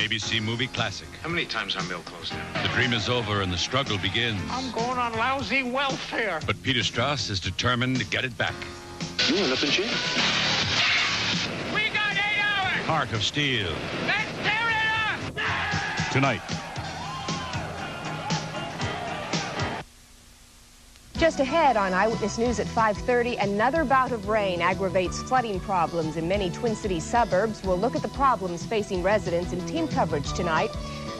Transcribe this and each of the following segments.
ABC movie classic. How many times our mill closed down? The dream is over and the struggle begins. I'm going on lousy welfare. But Peter Strauss is determined to get it back. You went up in jail. We got 8 hours. Heart of Steel. Let's tear it up. Tonight. Just ahead on Eyewitness News at 5:30, another bout of rain aggravates flooding problems in many Twin Cities suburbs. We'll look at the problems facing residents in team coverage tonight.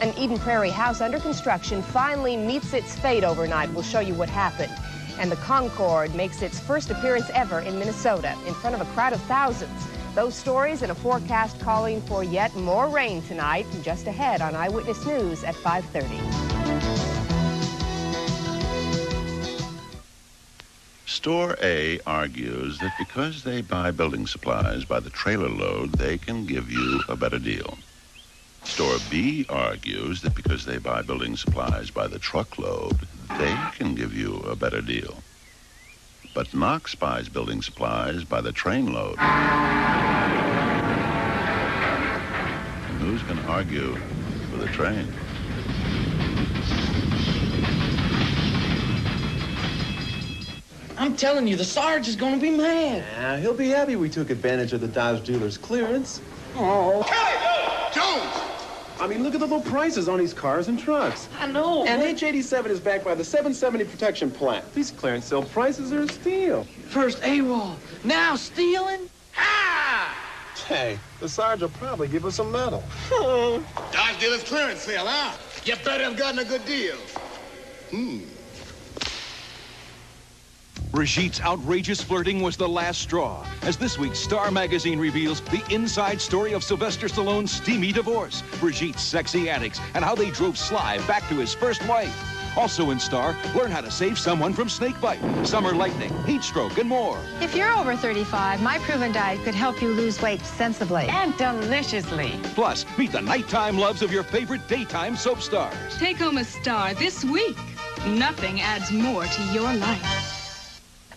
An Eden Prairie house under construction finally meets its fate overnight. We'll show you what happened. And the Concorde makes its first appearance ever in Minnesota in front of a crowd of thousands. Those stories and a forecast calling for yet more rain tonight. Just ahead on Eyewitness News at 5:30. Store A argues that because they buy building supplies by the trailer load, they can give you a better deal. Store B argues that because they buy building supplies by the truckload, they can give you a better deal. But Knox buys building supplies by the train load. And who's going to argue for the train? I'm telling you, the Sarge is going to be mad. Yeah, he'll be happy we took advantage of the Dodge dealer's clearance. Oh. Kelly! Jones! I mean, look at the low prices on these cars and trucks. I know. And H87 is backed by the 770 protection plan. These clearance sale prices are a steal. First AWOL, now stealing? Ha! Hey, the Sarge will probably give us a medal. Dodge dealer's clearance sale, huh? You better have gotten a good deal. Brigitte's outrageous flirting was the last straw, as this week's Star magazine reveals the inside story of Sylvester Stallone's steamy divorce, Brigitte's sexy antics, and how they drove Sly back to his first wife. Also in Star, learn how to save someone from snakebite, summer lightning, heat stroke, and more. If you're over 35, my proven diet could help you lose weight sensibly. And deliciously. Plus, meet the nighttime loves of your favorite daytime soap stars. Take home a star this week. Nothing adds more to your life.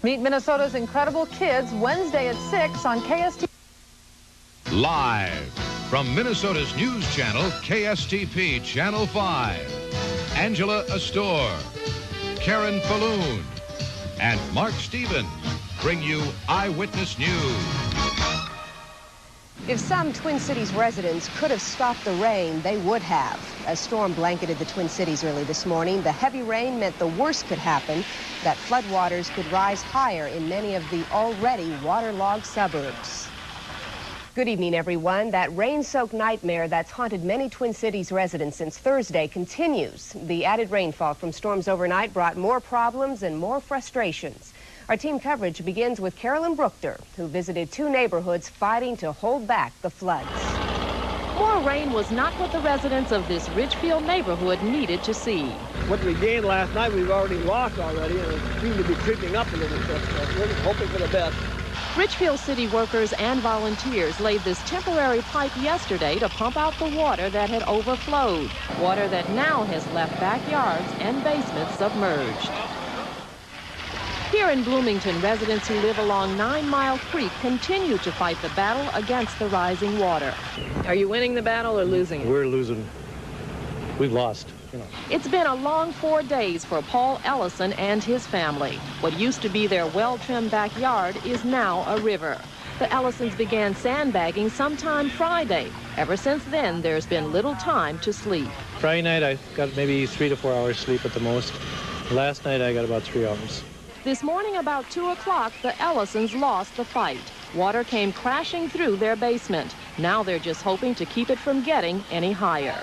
Meet Minnesota's Incredible Kids Wednesday at 6 on KSTP. Live from Minnesota's news channel, KSTP Channel 5, Angela Astor, Karen Falloon, and Mark Stevens bring you Eyewitness News. If some Twin Cities residents could have stopped the rain, they would have. A storm blanketed the Twin Cities early this morning. The heavy rain meant the worst could happen, that floodwaters could rise higher in many of the already waterlogged suburbs. Good evening, everyone. That rain-soaked nightmare that's haunted many Twin Cities residents since Thursday continues. The added rainfall from storms overnight brought more problems and more frustrations. Our team coverage begins with Carolyn Brookter, who visited 2 neighborhoods fighting to hold back the floods. More rain was not what the residents of this Ridgefield neighborhood needed to see. What we gained last night, we've already lost already, and it seemed to be creeping up a little bit. So we're hoping for the best. Ridgefield city workers and volunteers laid this temporary pipe yesterday to pump out the water that had overflowed, water that now has left backyards and basements submerged. Here in Bloomington, residents who live along 9 Mile Creek continue to fight the battle against the rising water. Are you winning the battle or losing it? We're losing. We've lost. It's been a long 4 days for Paul Ellison and his family. What used to be their well-trimmed backyard is now a river. The Ellisons began sandbagging sometime Friday. Ever since then, there's been little time to sleep. Friday night, I got maybe 3 to 4 hours sleep at the most. Last night, I got about 3 hours. This morning about 2 o'clock, the Ellisons lost the fight. Water came crashing through their basement. Now they're just hoping to keep it from getting any higher.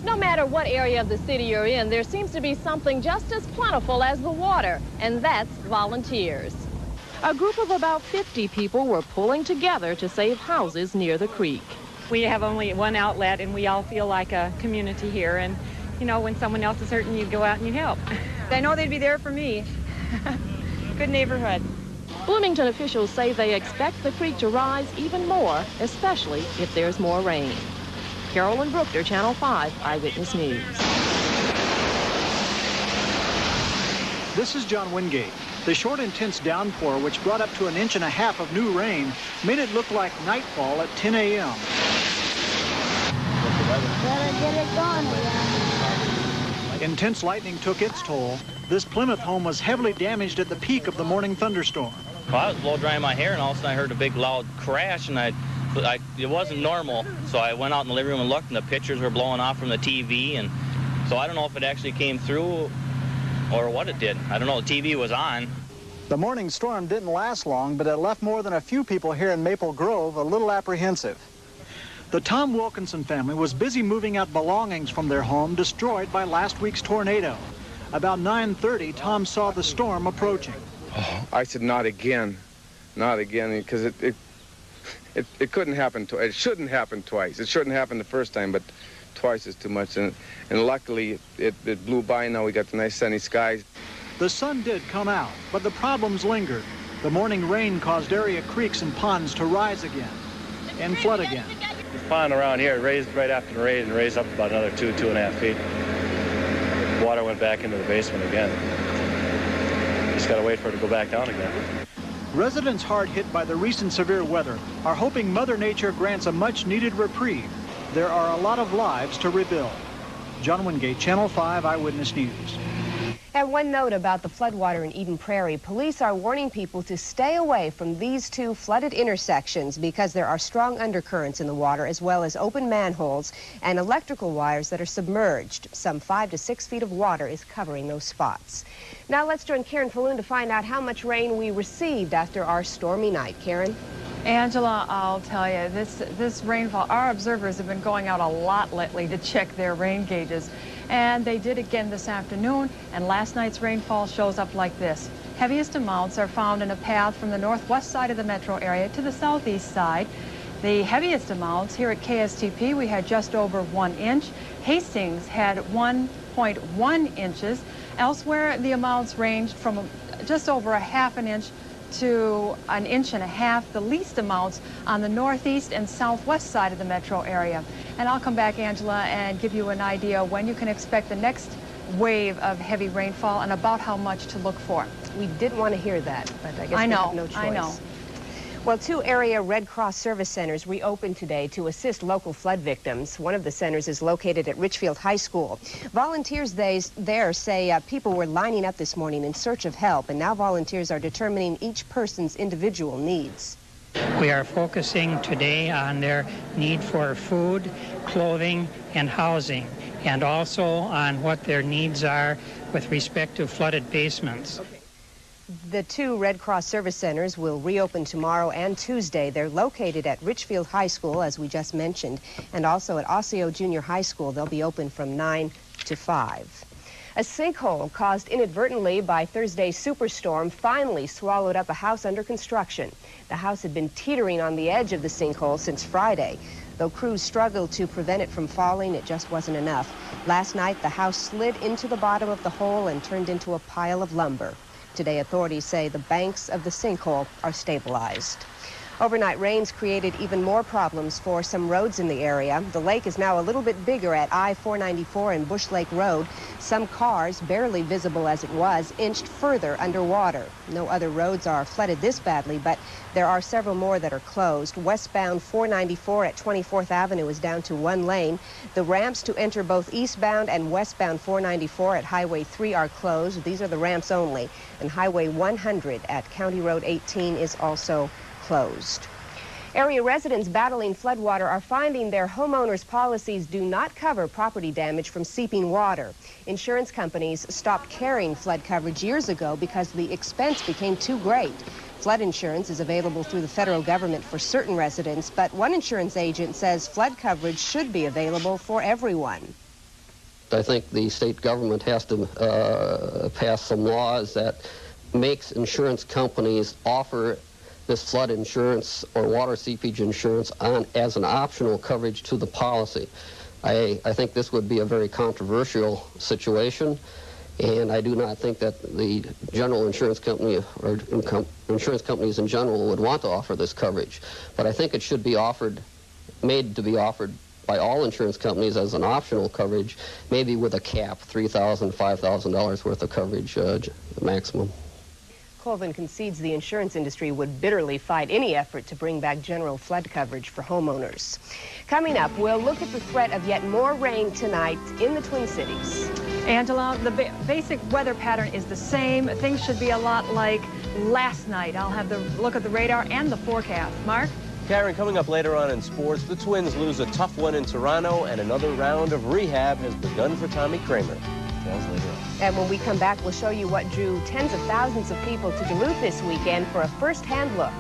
No matter what area of the city you're in, there seems to be something just as plentiful as the water, and that's volunteers. A group of about 50 people were pulling together to save houses near the creek. We have only one outlet, and we all feel like a community here. And, you know, when someone else is hurting, you go out and you help. I know they'd be there for me. Good neighborhood. Bloomington officials say they expect the creek to rise even more, especially if there's more rain. Carolyn Brookter, Channel 5 Eyewitness News. This is John Wingate. The short, intense downpour, which brought up to 1.5 inches of new rain, made it look like nightfall at 10 a.m. Better get it going again. Intense lightning took its toll. This Plymouth home was heavily damaged at the peak of the morning thunderstorm. Well, I was blow drying my hair, and all of a sudden I heard a big loud crash, and it wasn't normal. So I went out in the living room and looked, and the pictures were blowing off from the TV, and so I don't know if it actually came through or what it did. I don't know. The TV was on. The morning storm didn't last long, but it left more than a few people here in Maple Grove a little apprehensive. The Tom Wilkinson family was busy moving out belongings from their home destroyed by last week's tornado. About 9:30, Tom saw the storm approaching. Oh, I said, not again, because it couldn't happen twice. It shouldn't happen twice. It shouldn't happen the first time, but twice is too much. And luckily, it blew by. Now we got the nice sunny skies. The sun did come out, but the problems lingered. The morning rain caused area creeks and ponds to rise again and flood again. The pond around here raised right after the rain and raised up about another 2.5 feet. Water went back into the basement again. Just got to wait for it to go back down again. Residents hard hit by the recent severe weather are hoping Mother Nature grants a much-needed reprieve. There are a lot of lives to rebuild. John Wingate, Channel 5 Eyewitness News. And one note about the floodwater in Eden Prairie. Police are warning people to stay away from these two flooded intersections because there are strong undercurrents in the water, as well as open manholes and electrical wires that are submerged. Some 5 to 6 feet of water is covering those spots. Now let's join Karen Falloon to find out how much rain we received after our stormy night. Karen? Angela, I'll tell you, this rainfall, our observers have been going out a lot lately to check their rain gauges. And they did again this afternoon, and last night's rainfall shows up like this. Heaviest amounts are found in a path from the northwest side of the metro area to the southeast side. The heaviest amounts here at KSTP, we had just over 1 inch. Hastings had 1.1 inches. Elsewhere, the amounts ranged from just over 1/2 inch to 1.5 inches, the least amounts on the northeast and southwest side of the metro area. And I'll come back, Angela, and give you an idea when you can expect the next wave of heavy rainfall and about how much to look for. We did want to hear that, but I guess we have no choice. I know. Well, 2 area Red Cross service centers reopened today to assist local flood victims. One of the centers is located at Richfield High School. Volunteers there say people were lining up this morning in search of help, and now volunteers are determining each person's individual needs. We are focusing today on their need for food, clothing, and housing, and also on what their needs are with respect to flooded basements. Okay. The 2 Red Cross service centers will reopen tomorrow and Tuesday. They're located at Richfield High School, as we just mentioned, and also at Osseo Junior High School. They'll be open from 9 to 5. A sinkhole caused inadvertently by Thursday's superstorm finally swallowed up a house under construction. The house had been teetering on the edge of the sinkhole since Friday. Though crews struggled to prevent it from falling, it just wasn't enough. Last night, the house slid into the bottom of the hole and turned into a pile of lumber. Today, authorities say the banks of the sinkhole are stabilized. Overnight rains created even more problems for some roads in the area. The lake is now a little bit bigger at I-494 and Bush Lake Road. Some cars, barely visible as it was, inched further underwater. No other roads are flooded this badly, but there are several more that are closed. Westbound 494 at 24th Avenue is down to 1 lane. The ramps to enter both eastbound and westbound 494 at Highway 3 are closed. These are the ramps only. And Highway 100 at County Road 18 is also closed. Area residents battling floodwater are finding their homeowners' policies do not cover property damage from seeping water. Insurance companies stopped carrying flood coverage years ago because the expense became too great. Flood insurance is available through the federal government for certain residents, but one insurance agent says flood coverage should be available for everyone. I think the state government has to pass some laws that makes insurance companies offer this flood insurance or water seepage insurance as an optional coverage to the policy. I think this would be a very controversial situation, and I do not think that the general insurance company or insurance companies in general would want to offer this coverage. But I think it should be made to be offered by all insurance companies as an optional coverage, maybe with a cap, $3,000, $5,000 worth of coverage maximum. Colvin concedes the insurance industry would bitterly fight any effort to bring back general flood coverage for homeowners. Coming up, we'll look at the threat of yet more rain tonight in the Twin Cities. Angela, the basic weather pattern is the same. Things should be a lot like last night. I'll have the look at the radar and the forecast. Mark? Karen, coming up later on in sports, the Twins lose a tough one in Toronto, and another round of rehab has begun for Tommy Kramer. Details later on. And when we come back, we'll show you what drew tens of thousands of people to Duluth this weekend for a first-hand look.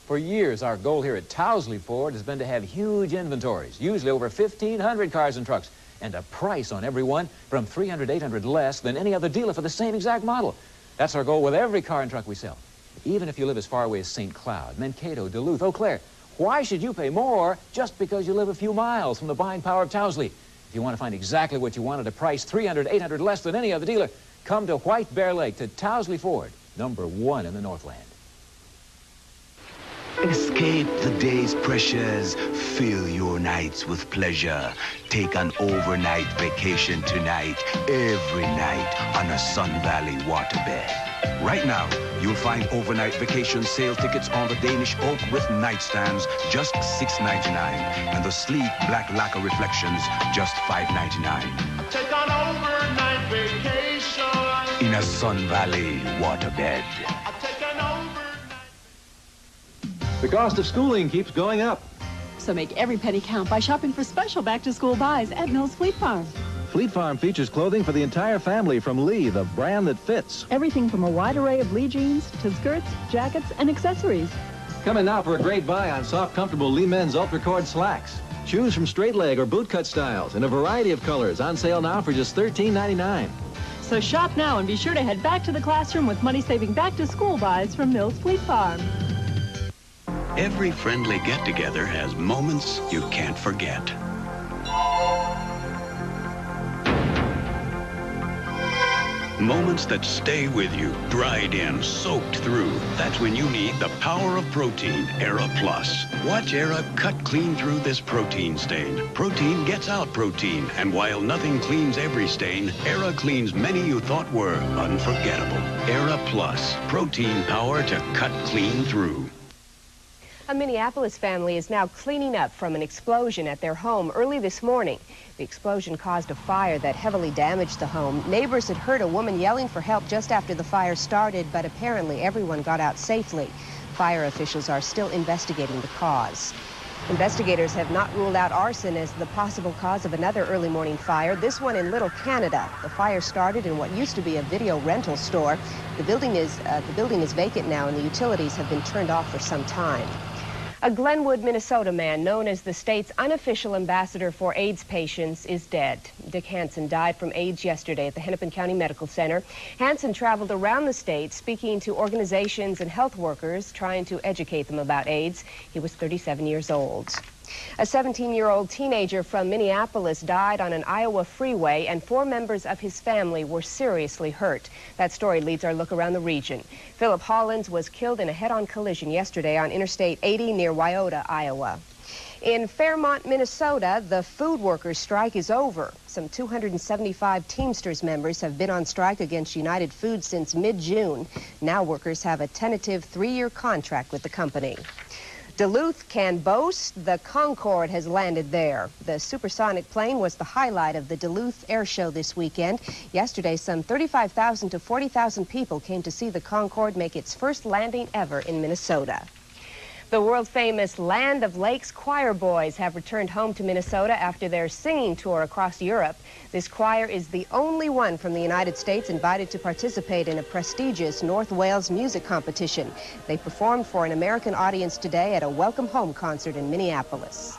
For years, our goal here at Towsley Ford has been to have huge inventories, usually over 1,500 cars and trucks, and a price on every one from $300, $800 less than any other dealer for the same exact model. That's our goal with every car and truck we sell. Even if you live as far away as St. Cloud, Mankato, Duluth, Eau Claire, why should you pay more just because you live a few miles from the buying power of Towsley? If you want to find exactly what you want at a price $300, $800 less than any other dealer, come to White Bear Lake to Towsley Ford, #1 in the Northland. Escape the day's pressures. Fill your nights with pleasure. Take an overnight vacation tonight, every night on a Sun Valley waterbed. Right now, you'll find overnight vacation sale tickets on the Danish Oak with nightstands, just $6.99, and the sleek black lacquer reflections, just $5.99. Take an overnight vacation in a Sun Valley waterbed. The cost of schooling keeps going up. So make every penny count by shopping for special back-to-school buys at Mills Fleet Farm. Fleet Farm features clothing for the entire family from Lee, the brand that fits. Everything from a wide array of Lee jeans to skirts, jackets, and accessories. Come in now for a great buy on soft, comfortable Lee men's ultra-cord slacks. Choose from straight leg or boot cut styles in a variety of colors. On sale now for just $13.99. So shop now and be sure to head back to the classroom with money-saving back-to-school buys from Mills Fleet Farm. Every friendly get-together has moments you can't forget. Moments that stay with you, dried in, soaked through. That's when you need the power of protein, Era Plus. Watch Era cut clean through this protein stain. Protein gets out protein, and while nothing cleans every stain, Era cleans many you thought were unforgettable. Era Plus, protein power to cut clean through. A Minneapolis family is now cleaning up from an explosion at their home early this morning. The explosion caused a fire that heavily damaged the home. Neighbors had heard a woman yelling for help just after the fire started, but apparently everyone got out safely. Fire officials are still investigating the cause. Investigators have not ruled out arson as the possible cause of another early morning fire, this one in Little Canada. The fire started in what used to be a video rental store. The building is vacant now, and the utilities have been turned off for some time. A Glenwood, Minnesota man known as the state's unofficial ambassador for AIDS patients is dead. Dick Hansen died from AIDS yesterday at the Hennepin County Medical Center. Hansen traveled around the state speaking to organizations and health workers trying to educate them about AIDS. He was 37 years old. A 17-year-old teenager from Minneapolis died on an Iowa freeway, and 4 members of his family were seriously hurt. That story leads our look around the region. Philip Hollins was killed in a head-on collision yesterday on Interstate 80 near Wyoda, Iowa. In Fairmont, Minnesota, the food workers' strike is over. Some 275 Teamsters members have been on strike against United Foods since mid-June. Now workers have a tentative 3-year contract with the company. Duluth can boast the Concorde has landed there. The supersonic plane was the highlight of the Duluth Air Show this weekend. Yesterday, some 35,000 to 40,000 people came to see the Concorde make its first landing ever in Minnesota. The world-famous Land of Lakes choir boys have returned home to Minnesota after their singing tour across Europe. This choir is the only one from the United States invited to participate in a prestigious North Wales music competition. They performed for an American audience today at a Welcome Home concert in Minneapolis.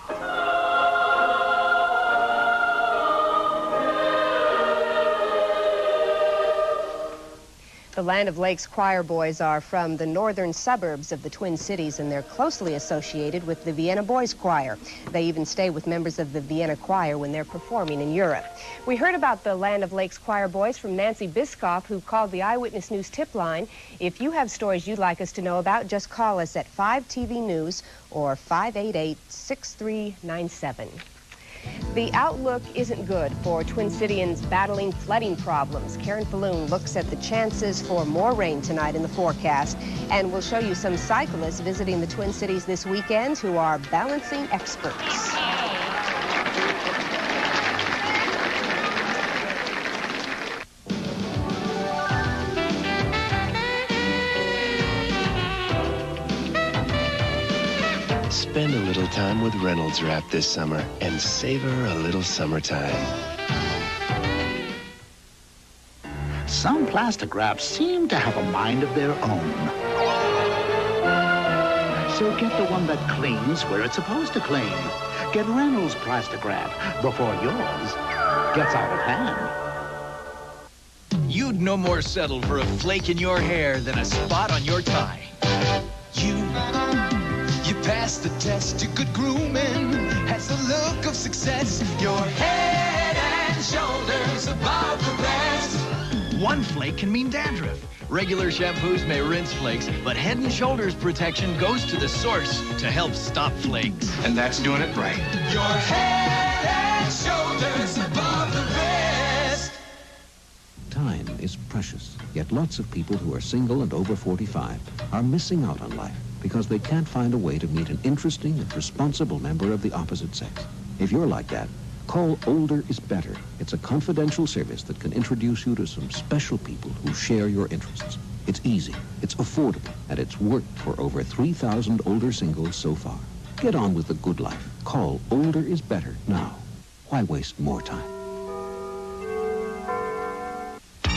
The Land of Lakes choir boys are from the northern suburbs of the Twin Cities, and they're closely associated with the Vienna Boys Choir. They even stay with members of the Vienna Choir when they're performing in Europe. We heard about the Land of Lakes choir boys from Nancy Biscoff, who called the Eyewitness News tip line. If you have stories you'd like us to know about, just call us at 5TV News or 588-6397. The outlook isn't good for Twin Cityans battling flooding problems. Karen Falloon looks at the chances for more rain tonight in the forecast, and we'll show you some cyclists visiting the Twin Cities this weekend who are balancing experts. Spend a little time with Reynolds Wrap this summer and savor a little summertime. Some plastic wraps seem to have a mind of their own. So get the one that cleans where it's supposed to clean. Get Reynolds plastic wrap before yours gets out of hand. You'd no more settle for a flake in your hair than a spot on your tie. You passed the test, your good grooming has the look of success. Your head and shoulders above the rest. One flake can mean dandruff. Regular shampoos may rinse flakes, but Head and Shoulders protection goes to the source to help stop flakes. And that's doing it right. Your head and shoulders above the rest. Time is precious, yet lots of people who are single and over 45 are missing out on life because they can't find a way to meet an interesting and responsible member of the opposite sex. If you're like that, call Older is Better. It's a confidential service that can introduce you to some special people who share your interests. It's easy, it's affordable, and it's worked for over 3,000 older singles so far. Get on with the good life. Call Older is Better now. Why waste more time?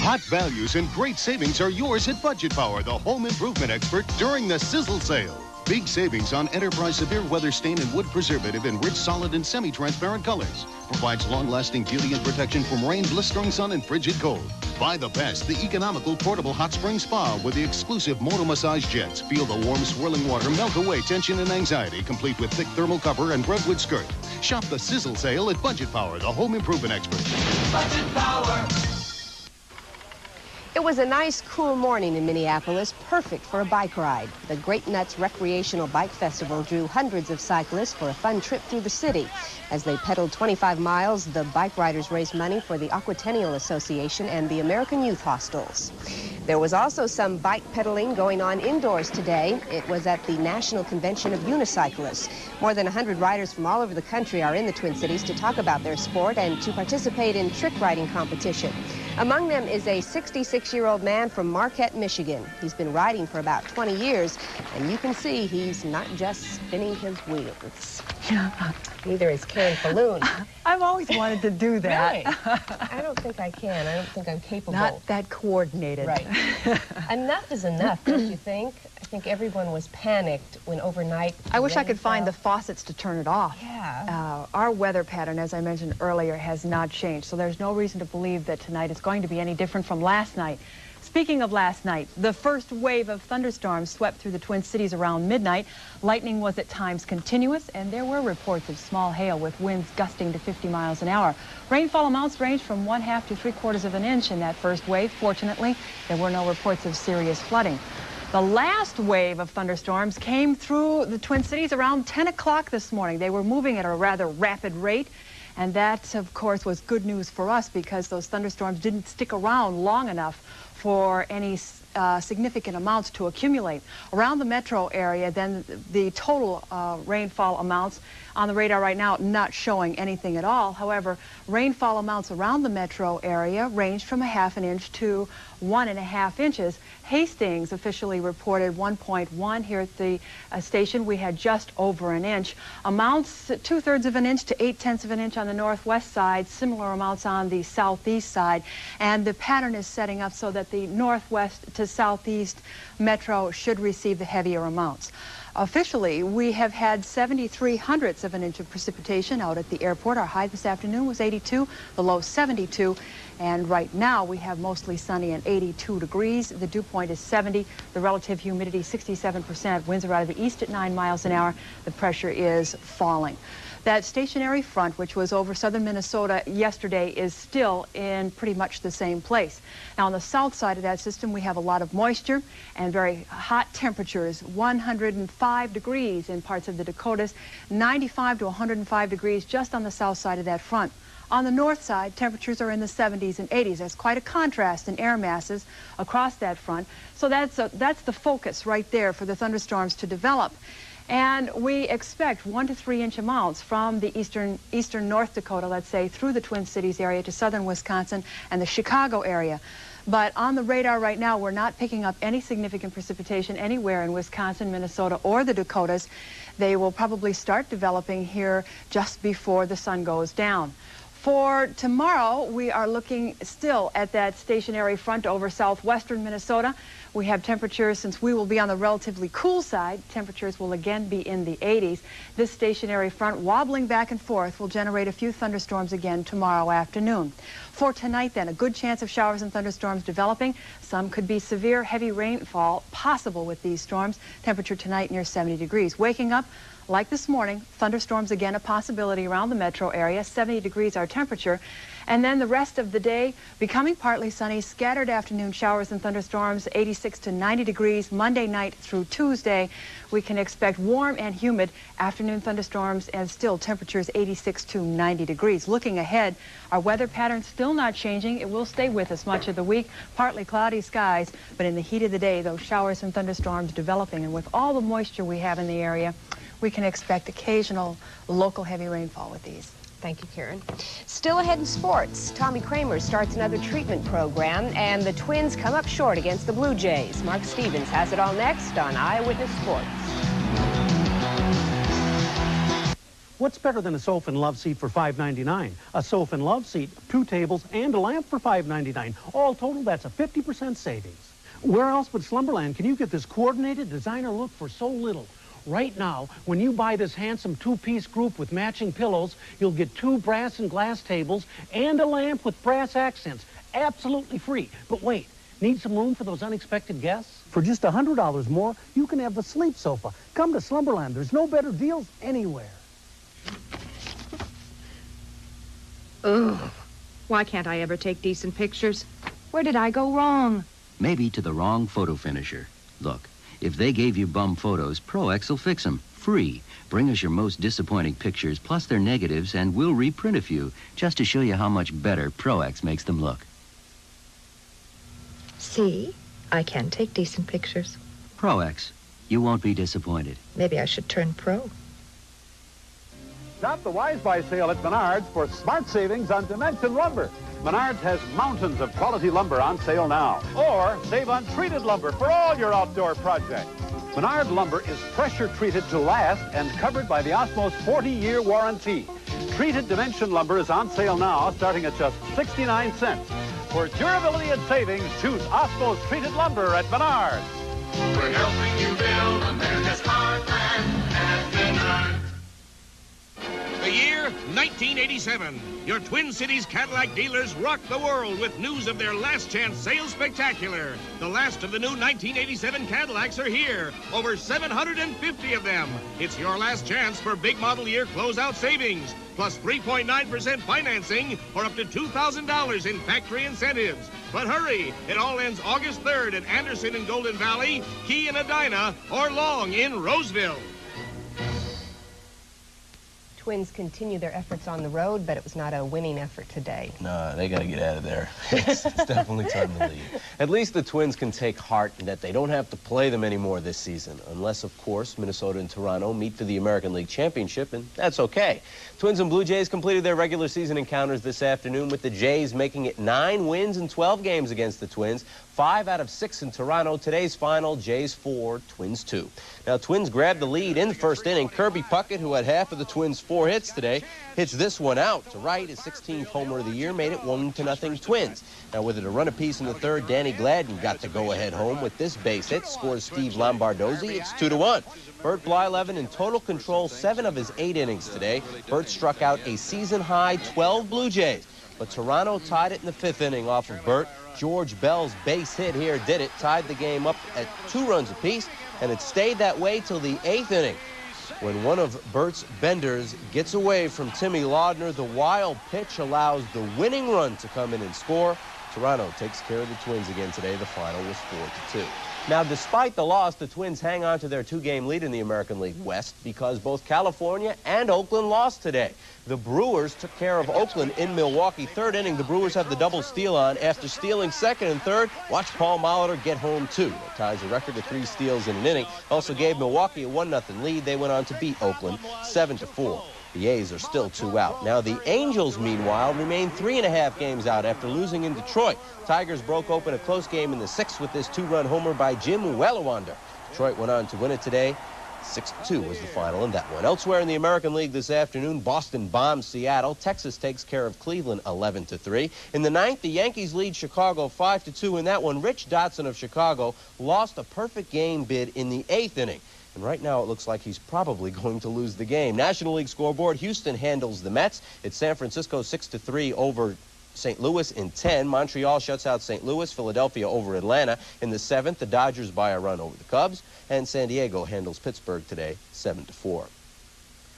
Hot values and great savings are yours at Budget Power, the home improvement expert, during the Sizzle Sale. Big savings on Enterprise Severe Weather Stain and Wood Preservative in rich, solid, and semi-transparent colors. Provides long-lasting beauty and protection from rain, blistering sun, and frigid cold. Buy the best, the economical portable hot spring spa with the exclusive motor massage jets. Feel the warm, swirling water melt away tension and anxiety, complete with thick thermal cover and redwood skirt. Shop the Sizzle Sale at Budget Power, the home improvement expert. Budget Power. It was a nice, cool morning in Minneapolis, perfect for a bike ride. The Great Nuts Recreational Bike Festival drew hundreds of cyclists for a fun trip through the city. As they pedaled 25 miles, the bike riders raised money for the Aquatennial Association and the American Youth Hostels. There was also some bike pedaling going on indoors today. It was at the National Convention of Unicyclists. More than 100 riders from all over the country are in the Twin Cities to talk about their sport and to participate in trick riding competition. Among them is a 66-year-old man from Marquette, Michigan. He's been riding for about 20 years, and you can see he's not just spinning his wheels. Neither is Karen Falloon. I've always wanted to do that. Really? I don't think I can. I don't think I'm capable. Not that coordinated. Right. Enough is enough, don't you think? I think everyone was panicked when overnight... I wish I could find the faucets to turn it off. Yeah. Our weather pattern, as I mentioned earlier, has not changed, so there's no reason to believe that tonight is going to be any different from last night. Speaking of last night, the first wave of thunderstorms swept through the Twin Cities around midnight. Lightning was at times continuous, and there were reports of small hail with winds gusting to 50 miles an hour. Rainfall amounts ranged from 1/2 to 3/4 of an inch in that first wave. Fortunately, there were no reports of serious flooding. The last wave of thunderstorms came through the Twin Cities around 10 o'clock this morning. They were moving at a rather rapid rate. And that, of course, was good news for us because those thunderstorms didn't stick around long enough for any significant amounts to accumulate. Around the metro area, then the total rainfall amounts on the radar right now not showing anything at all. However, rainfall amounts around the metro area ranged from 1/2 inch to 1.5 inches. Hastings officially reported 1.1. Here at the station, we had just over an inch. Amounts 2/3 of an inch to 8/10 of an inch on the northwest side, similar amounts on the southeast side. And the pattern is setting up so that the northwest to southeast metro should receive the heavier amounts. Officially, we have had 73/100 of an inch of precipitation out at the airport. Our high this afternoon was 82, the low 72, and right now we have mostly sunny and 82 degrees. The dew point is 70, the relative humidity 67%. Winds are out of the east at 9 miles an hour. The pressure is falling. That stationary front, which was over southern Minnesota yesterday, is still in pretty much the same place. Now, on the south side of that system, we have a lot of moisture and very hot temperatures, 105 degrees in parts of the Dakotas, 95 to 105 degrees just on the south side of that front. On the north side, temperatures are in the 70s and 80s. There's quite a contrast in air masses across that front. So that's the focus right there for the thunderstorms to develop. And we expect 1 to 3 inch amounts from the eastern North Dakota, let's say, through the Twin Cities area to southern Wisconsin and the Chicago area. But on the radar right now, we're not picking up any significant precipitation anywhere in Wisconsin, Minnesota, or the Dakotas. They will probably start developing here just before the sun goes down. For tomorrow, we are looking still at that stationary front over southwestern Minnesota. We have temperatures, since we will be on the relatively cool side, temperatures will again be in the 80s. This stationary front wobbling back and forth will generate a few thunderstorms again tomorrow afternoon. For tonight then, a good chance of showers and thunderstorms developing. Some could be severe heavy rainfall possible with these storms. Temperature tonight near 70 degrees. Waking up, like this morning, thunderstorms again a possibility around the metro area. 70 degrees our temperature. And then the rest of the day becoming partly sunny, scattered afternoon showers and thunderstorms, 86 to 90 degrees. Monday night through Tuesday, we can expect warm and humid afternoon thunderstorms and still temperatures 86 to 90 degrees. Looking ahead, our weather pattern still not changing. It will stay with us much of the week. Partly cloudy skies, but in the heat of the day, those showers and thunderstorms developing. And with all the moisture we have in the area, we can expect occasional local heavy rainfall with these. Thank you, Karen. Still ahead in sports, Tommy Kramer starts another treatment program, and the Twins come up short against the Blue Jays. Mark Stevens has it all next on Eyewitness Sports. What's better than a sofa and love seat for $5.99? A sofa and love seat, 2 tables, and a lamp for $5.99. All total, that's a 50% savings. Where else but Slumberland can you get this coordinated designer look for so little? Right now, when you buy this handsome 2-piece group with matching pillows, you'll get 2 brass and glass tables and a lamp with brass accents. Absolutely free. But wait, need some room for those unexpected guests? For just $100 more, you can have the sleep sofa. Come to Slumberland. There's no better deals anywhere. Ugh. Why can't I ever take decent pictures? Where did I go wrong? Maybe to the wrong photo finisher. Look. If they gave you bum photos, ProX will fix them. Free. Bring us your most disappointing pictures, plus their negatives, and we'll reprint a few, just to show you how much better ProX makes them look. See? I can take decent pictures. ProX. You won't be disappointed. Maybe I should turn pro. Shop the Wise Buy sale at Menards for smart savings on Dimension lumber. Menards has mountains of quality lumber on sale now. Or save on treated lumber for all your outdoor projects. Menard lumber is pressure treated to last and covered by the Osmos 40-year warranty. Treated Dimension lumber is on sale now, starting at just 69 cents. For durability and savings, choose Osmos treated lumber at Menards. We're helping you build America's heartland at Menards. The year 1987. Your Twin Cities Cadillac dealers rock the world with news of their last chance sales spectacular. The last of the new 1987 Cadillacs are here. Over 750 of them. It's your last chance for big model year closeout savings. Plus 3.9% financing or up to $2,000 in factory incentives. But hurry, it all ends August 3rd at Anderson in Golden Valley, Key in Edina, or Long in Roseville. Twins continue their efforts on the road, but it was not a winning effort today. No, they got to get out of there. It's definitely time to leave. At least the Twins can take heart in that they don't have to play them anymore this season, unless, of course, Minnesota and Toronto meet for the American League Championship, and that's okay. Twins and Blue Jays completed their regular season encounters this afternoon, with the Jays making it 9 wins in 12 games against the Twins, 5 out of 6 in Toronto. Today's final, Jays 4, Twins 2. Now, Twins grabbed the lead in the first inning. Kirby Puckett, who had half of the Twins' 4 hits today, hits this one out to right. His 16th homer of the year made it 1-0 Twins. Now, with it a run apiece in the third, Danny Gladden got the go-ahead home with this base hit. Scores Steve Lombardozzi. It's 2-1. Bert Blyleven in total control 7 of his 8 innings today. Bert struck out a season-high 12 Blue Jays. But Toronto tied it in the 5th inning off of Bert. George Bell's base hit here did it, tied the game up at 2 runs apiece, and it stayed that way till the 8th inning. When one of Bert's benders gets away from Timmy Laudner, the wild pitch allows the winning run to come in and score. Toronto takes care of the Twins again today. The final was 4-2. Now, despite the loss, the Twins hang on to their 2-game lead in the American League West because both California and Oakland lost today. The Brewers took care of Oakland in Milwaukee. Third inning, the Brewers have the double steal on. After stealing second and third, watch Paul Molitor get home too. That ties a record of 3 steals in an inning. Also gave Milwaukee a 1-0 lead. They went on to beat Oakland 7-4. The A's are still 2 out. Now, the Angels, meanwhile, remain 3.5 games out after losing in Detroit. Tigers broke open a close game in the 6th with this 2-run homer by Jim Wellewander. Detroit went on to win it today. 6-2 was the final in that one. Elsewhere in the American League this afternoon, Boston bombs Seattle. Texas takes care of Cleveland 11-3. In the 9th, the Yankees lead Chicago 5-2 in that one. Rich Dotson of Chicago lost a perfect game bid in the 8th inning. And right now it looks like he's probably going to lose the game. National League scoreboard, Houston handles the Mets. It's San Francisco 6-3 over St. Louis in 10. Montreal shuts out St. Louis. Philadelphia over Atlanta. In the 7th, the Dodgers buy a run over the Cubs. And San Diego handles Pittsburgh today 7-4.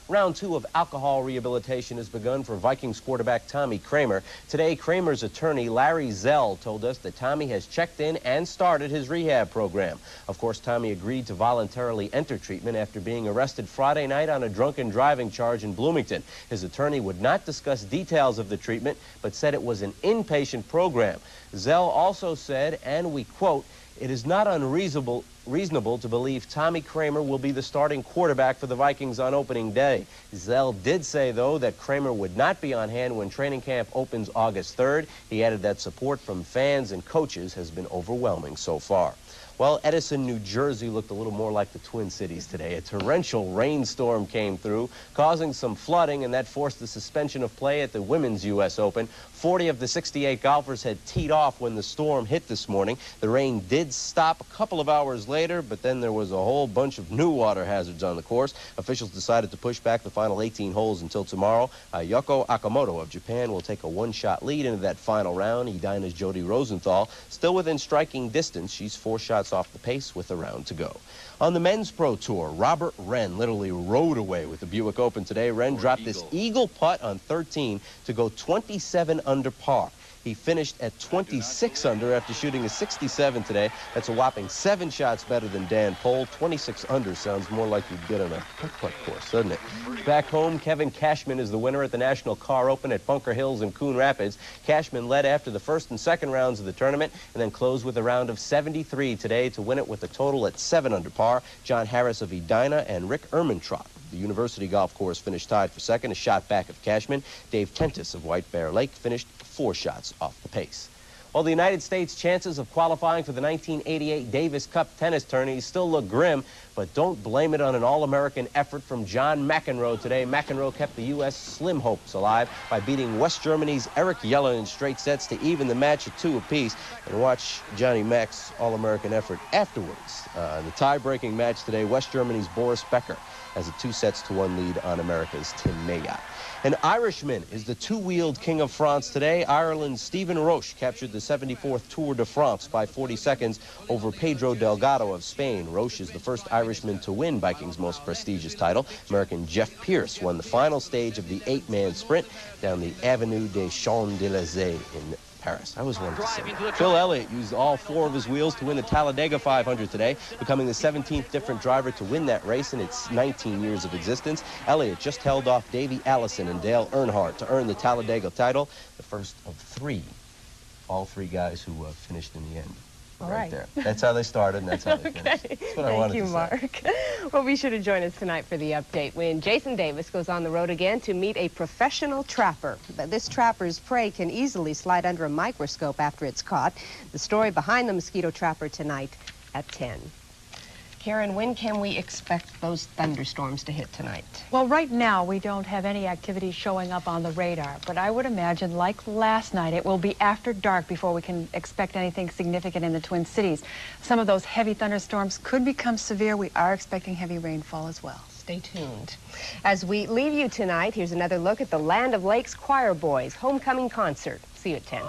Round 2 of alcohol rehabilitation has begun for Vikings quarterback Tommy Kramer. Today, Kramer's attorney, Larry Zell, told us that Tommy has checked in and started his rehab program. Of course, Tommy agreed to voluntarily enter treatment after being arrested Friday night on a drunken driving charge in Bloomington. His attorney would not discuss details of the treatment, but said it was an inpatient program. Zell also said, and we quote, "It is not unreasonable to believe Tommy Kramer will be the starting quarterback for the Vikings on opening day." Zell did say, though, that Kramer would not be on hand when training camp opens August 3rd. He added that support from fans and coaches has been overwhelming so far. Well, Edison, New Jersey looked a little more like the Twin Cities today. A torrential rainstorm came through, causing some flooding, and that forced the suspension of play at the Women's U.S. Open. 40 of the 68 golfers had teed off when the storm hit this morning. The rain did stop a couple of hours later, but then there was a whole bunch of new water hazards on the course. Officials decided to push back the final 18 holes until tomorrow. Yoko Akamoto of Japan will take a 1-shot lead into that final round. Edina's Jody Rosenthal still within striking distance. She's 4 shots off the pace with a round to go. On the men's pro tour, Robert Wren literally rode away with the Buick Open today. Wren dropped this eagle putt on 13 to go 27 under par. He finished at 26 under after shooting a 67 today. That's a whopping 7 shots better than Dan Pohl. 26 under sounds more like you'd get on a putt-putt course, doesn't it? Back home, Kevin Cashman is the winner at the National Car Open at Bunker Hills in Coon Rapids. Cashman led after the first and second rounds of the tournament and then closed with a round of 73 today to win it with a total at 7 under par. John Harris of Edina and Rick Ermintrout, the University Golf Course, finished tied for second, a shot back of Cashman. Dave Tentis of White Bear Lake finished 4 shots off the pace. Well, the United States' chances of qualifying for the 1988 Davis Cup tennis tourney still look grim, but don't blame it on an all-American effort from John McEnroe today. McEnroe kept the U.S. slim hopes alive by beating West Germany's Eric Yellen in straight sets to even the match at 2 apiece. And watch Johnny Mac's all-American effort afterwards. In the tie-breaking match today, West Germany's Boris Becker has a 2-1 lead on America's Tim Mayotte. An Irishman is the 2-wheeled king of France today. Ireland's Stephen Roche captured the 74th Tour de France by 40 seconds over Pedro Delgado of Spain. Roche is the first Irishman to win biking's most prestigious title. American Jeff Pierce won the final stage of the 8-man sprint down the Avenue des Champs-Élysées in Paris. I always wanted to say that. Phil Elliott used all 4 of his wheels to win the Talladega 500 today, becoming the 17th different driver to win that race in its 19 years of existence. Elliott just held off Davey Allison and Dale Earnhardt to earn the Talladega title, the first of 3. All 3 guys who finished in the end. All right. There. That's how they started, and that's how they finished. That's what I wanted to say. Thank you, Mark. Well, be sure to join us tonight for the update when Jason Davis goes on the road again to meet a professional trapper. This trapper's prey can easily slide under a microscope after it's caught. The story behind the mosquito trapper tonight at 10. Karen, when can we expect those thunderstorms to hit tonight? Well, right now we don't have any activity showing up on the radar, but I would imagine, like last night, it will be after dark before we can expect anything significant in the Twin Cities. Some of those heavy thunderstorms could become severe. We are expecting heavy rainfall as well. Stay tuned. As we leave you tonight, here's another look at the Land of Lakes Choir Boys homecoming concert. See you at 10.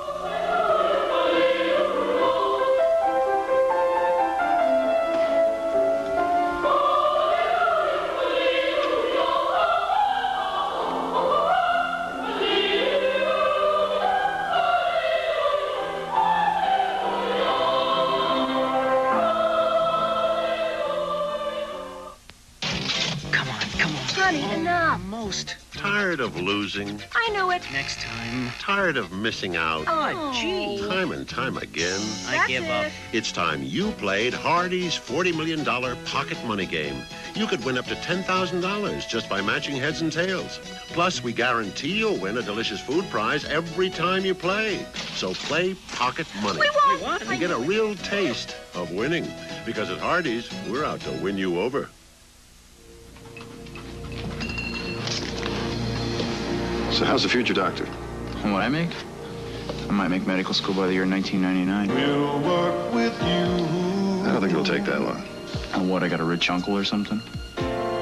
most? Tired of losing? I know it. Next time. Tired of missing out? Oh, gee. Time and time again. I give up. It's time you played Hardy's $40 million pocket money game. You could win up to $10,000 just by matching heads and tails. Plus, we guarantee you'll win a delicious food prize every time you play. So play pocket money. We won. And get a real taste of winning. Because at Hardy's, we're out to win you over. So how's the future, Doctor? And what I make? I might make medical school by the year 1999. We'll work with you. I don't think it'll take that long. And what, I got a rich uncle or something?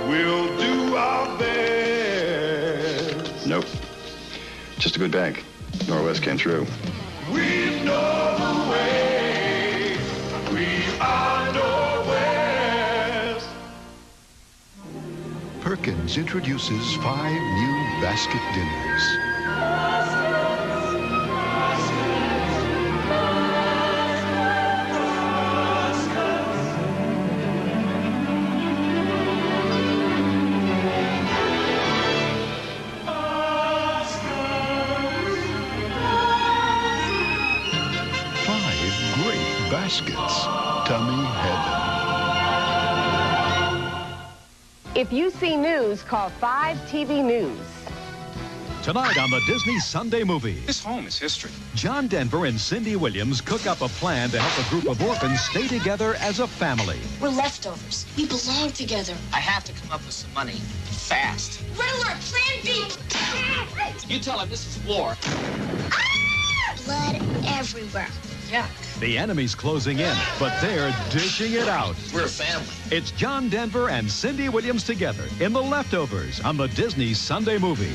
We'll do our best. Nope. Just a good bank. Norwest came through. We know the way. We are Norwest. Perkins introduces 5 new basket dinners. 5 great baskets. Tummy heaven. If you see news, call 5 TV News. Tonight on the Disney Sunday Movie. This home is history. John Denver and Cindy Williams cook up a plan to help a group of orphans stay together as a family. We're leftovers. We belong together. I have to come up with some money fast. Riddler, Plan B. You tell him this is war. Blood everywhere. Yeah. The enemy's closing in, but they're dishing it out. We're a family. It's John Denver and Cindy Williams together in The Leftovers on the Disney Sunday Movie.